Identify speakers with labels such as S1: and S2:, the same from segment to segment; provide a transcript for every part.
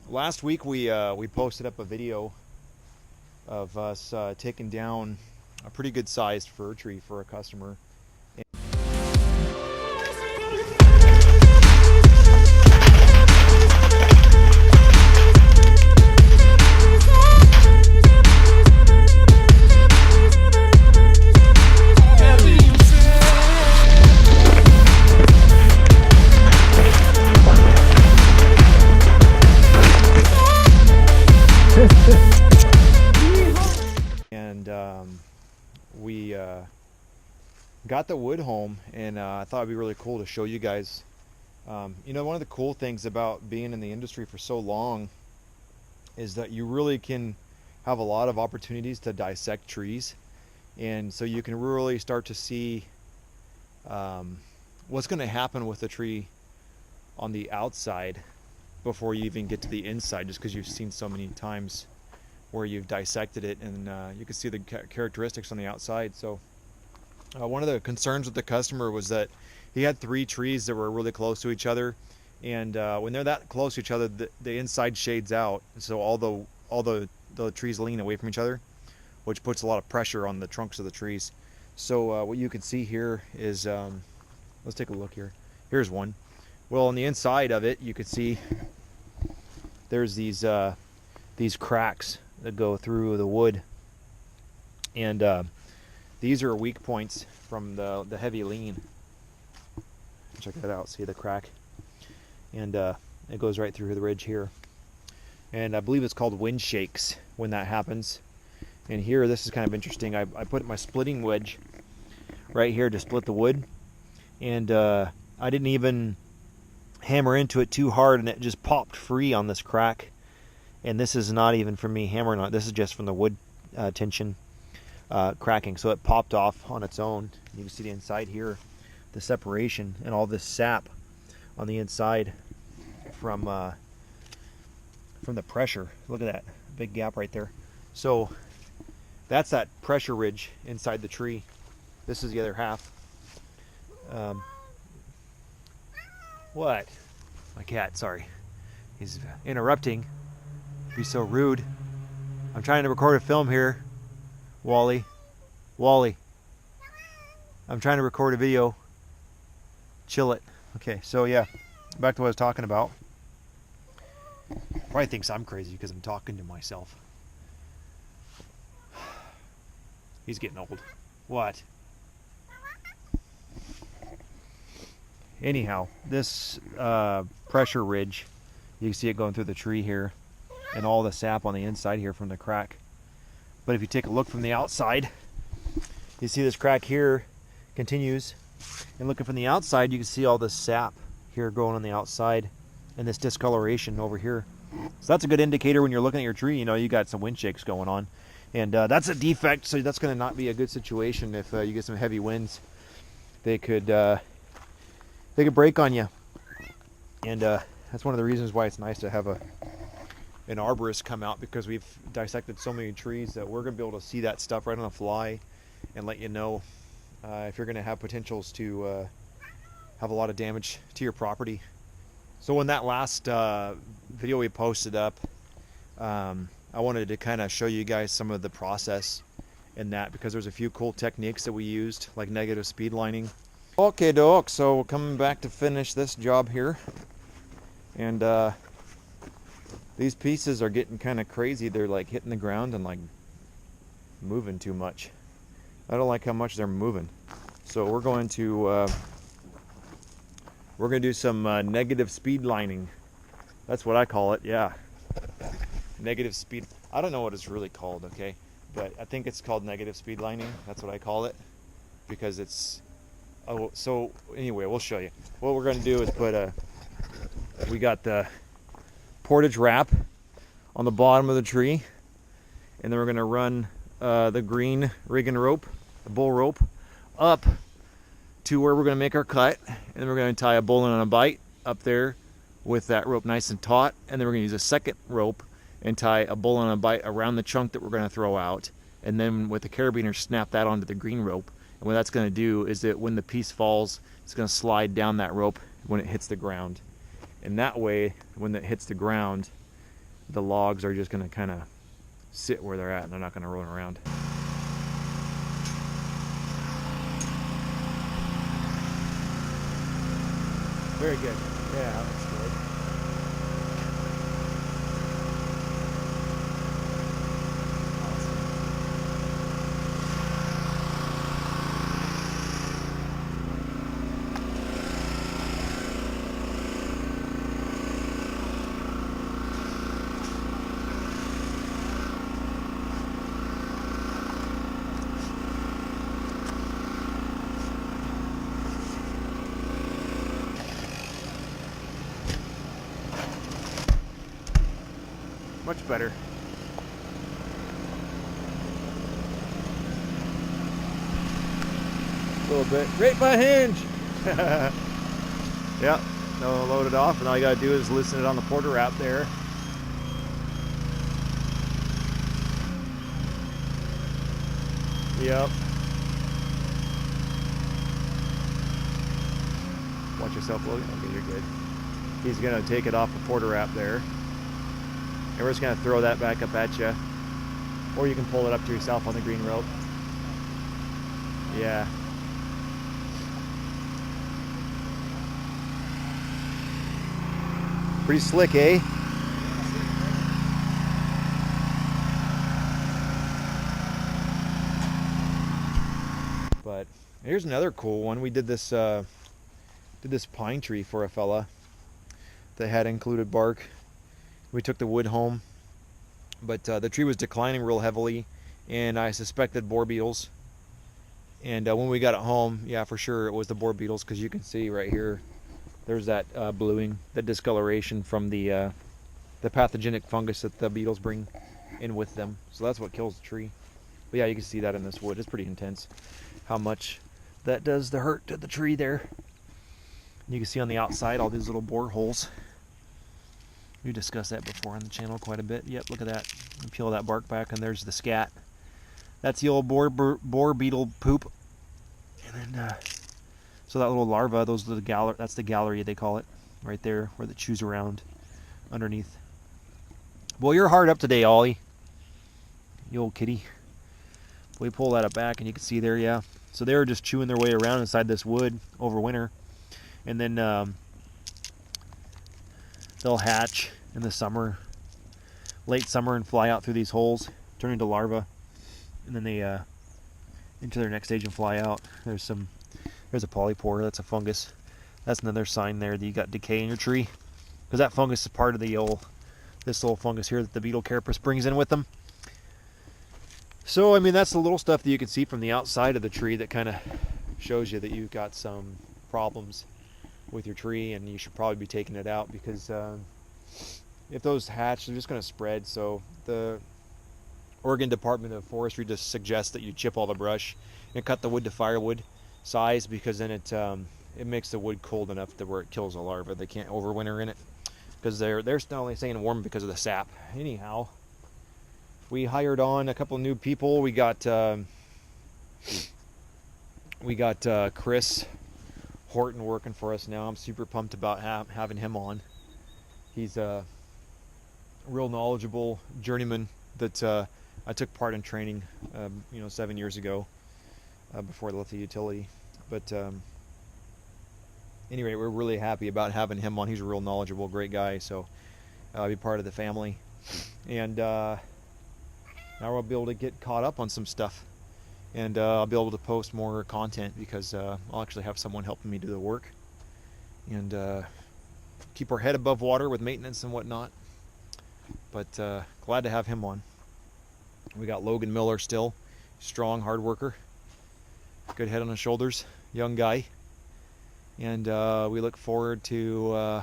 S1: Last week we posted up a video of us taking down a pretty good sized fir tree for a customer. We got the wood home, and I thought it'd be really cool to show you guys. You know, one of the cool things about being in the industry for so long is that you really can have a lot of opportunities to dissect trees, and so you can really start to see what's going to happen with the tree on the outside before you even get to the inside, just because you've seen so many times where you've dissected it, and you can see the characteristics on the outside. So one of the concerns with the customer was that he had 3 trees that were really close to each other, and when they're that close to each other, the inside shades out, so all the trees lean away from each other, which puts a lot of pressure on the trunks of the trees. So what you can see here is, let's take a look here. Here's one. Well, on the inside of it, you can see there's these cracks that go through the wood, and these are weak points from the heavy lean. Check that out. See the crack, and it goes right through the ridge here, and I believe it's called wind shakes when that happens. And here, this is kind of interesting. I put my splitting wedge right here to split the wood, and I didn't even hammer into it too hard, and it just popped free on this crack. And this is not even from me hammering on it. This is just from the wood tension cracking. So it popped off on its own. You can see the inside here, the separation and all this sap on the inside from the pressure. Look at that big gap right there. So that's that pressure ridge inside the tree. This is the other half. What? My cat, sorry. He's interrupting. Be so rude. I'm trying to record a film here. Wally. I'm trying to record a video. Chill it. Okay, so yeah, back to what I was talking about. Probably thinks I'm crazy because I'm talking to myself. He's getting old. What? Anyhow, this pressure ridge, you can see it going through the tree here, and all the sap on the inside here from the crack. But if you take a look from the outside, you see this crack here continues, and looking from the outside, you can see all this sap here going on the outside and this discoloration over here. So that's a good indicator when you're looking at your tree. You know, you got some wind shakes going on, and that's a defect. So that's going to not be a good situation if you get some heavy winds. They could break on you, and that's one of the reasons why it's nice to have an arborist come out, because we've dissected so many trees that we're going to be able to see that stuff right on the fly and let you know if you're going to have potentials to have a lot of damage to your property. So in that last video we posted up, I wanted to kind of show you guys some of the process in that, because there's a few cool techniques that we used, like negative speed lining. Okay, doc, so we're coming back to finish this job here, and these pieces are getting kind of crazy. They're like hitting the ground and like moving too much. I don't like how much they're moving. So we're going to do some negative speed lining. That's what I call it. Yeah, negative speed. I don't know what it's really called, okay, but I think it's called negative speed lining. That's what I call it, because it's. Oh, so anyway, we'll show you. What we're going to do is put we got the portage wrap on the bottom of the tree, and then we're going to run the green rigging rope, the bull rope, up to where we're going to make our cut, and then we're going to tie a bowline on a bite up there with that rope nice and taut, and then we're going to use a second rope and tie a bowline on a bite around the chunk that we're going to throw out, and then with the carabiner snap that onto the green rope. And what that's going to do is that when the piece falls, it's going to slide down that rope when it hits the ground. And that way, when it hits the ground, the logs are just going to kind of sit where they're at and they're not going to roll around. Very good. Yeah, that's good. Much better. A little bit. Right by hinge! Yep. No, load it off, and all you gotta do is loosen it on the porter wrap there. Yep. Watch yourself, Logan. Okay, you're good. He's gonna take it off the porter wrap there. And we're just going to throw that back up at you. Or you can pull it up to yourself on the green rope. Yeah. Pretty slick, eh? But here's another cool one. We did this pine tree for a fella that had included bark. We took the wood home, but the tree was declining real heavily, and I suspected boar beetles. And when we got it home, yeah, for sure it was the boar beetles, because you can see right here, there's that bluing, that discoloration from the pathogenic fungus that the beetles bring in with them. So that's what kills the tree. But yeah, you can see that in this wood. It's pretty intense how much that does the hurt to the tree there. And you can see on the outside all these little bore holes. We discussed that before on the channel quite a bit. Yep, look at that. You peel that bark back, and there's the scat. That's the old boar beetle poop. And then, so that little larva, those are that's the gallery they call it, right there, where it chews around underneath. Well, you're hard up today, Ollie. You old kitty. We pull that up back, and you can see there, yeah. So they were just chewing their way around inside this wood over winter, and then they'll hatch in the summer, late summer, and fly out through these holes, turn into larvae, and then they into their next stage and fly out. There's a polypore. That's a fungus. That's another sign there that you got decay in your tree, because that fungus is part of this little fungus here that the beetle carapace brings in with them. So I mean, that's the little stuff that you can see from the outside of the tree that kind of shows you that you've got some problems with your tree, and you should probably be taking it out, because if those hatch, they're just going to spread. So the Oregon Department of Forestry just suggests that you chip all the brush and cut the wood to firewood size, because then it makes the wood cold enough to where it kills a larva. They can't overwinter in it, because they're only staying warm because of the sap. Anyhow, we hired on a couple new people. We got Chris Horton working for us now. I'm super pumped about having him on. He's a real knowledgeable journeyman that I took part in training 7 years ago before I left the utility. But anyway, we're really happy about having him on. He's a real knowledgeable, great guy, so be part of the family. And now we'll be able to get caught up on some stuff. And I'll be able to post more content, because I'll actually have someone helping me do the work, and keep our head above water with maintenance and whatnot. But glad to have him on. We got Logan Miller still, strong, hard worker, good head on his shoulders, young guy, and we look forward to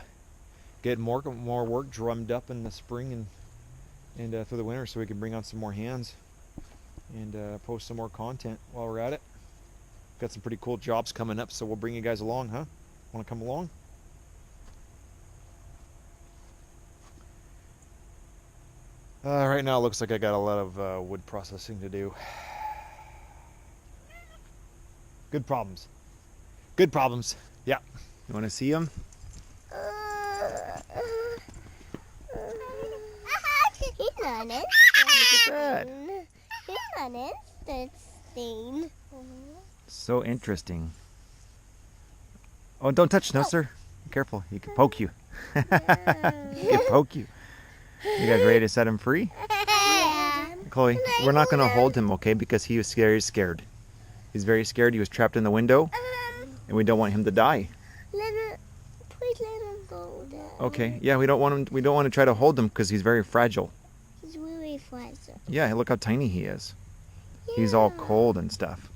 S1: getting more work drummed up in the spring and through the winter, so we can bring on some more hands and post some more content while we're at it. Got some pretty cool jobs coming up, so we'll bring you guys along, huh? Want to come along? Right now it looks like I got a lot of wood processing to do. Good problems. Good problems. Yeah. You want to see them?
S2: not
S1: Look at that.
S2: He's not interesting.
S1: So interesting. Oh, don't touch, no, sir. Be careful. He could poke you. He could poke you. You guys ready to set him free?
S2: Yeah.
S1: Chloe, we're not going to hold him, okay? Because he was very scared. He's very scared. He was trapped in the window, and we don't want him to die.
S2: Please let him go, Dad.
S1: Okay. Yeah, we don't want him. We don't want to try to hold him because he's very fragile.
S2: He's really fragile.
S1: Yeah, look how tiny he is. He's all cold and stuff.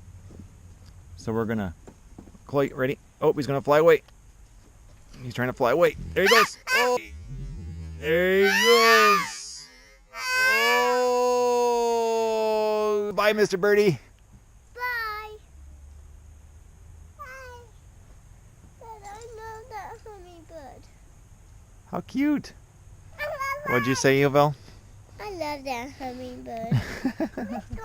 S1: So we're gonna. Chloe, ready? Oh, he's gonna fly away. He's trying to fly away. There he goes. Oh, there he goes. Oh, bye, Mr. Birdie.
S2: Bye. Bye. Dad, I love that hummingbird.
S1: How cute. What'd you say, Yovelle?
S2: I love that hummingbird. Let's go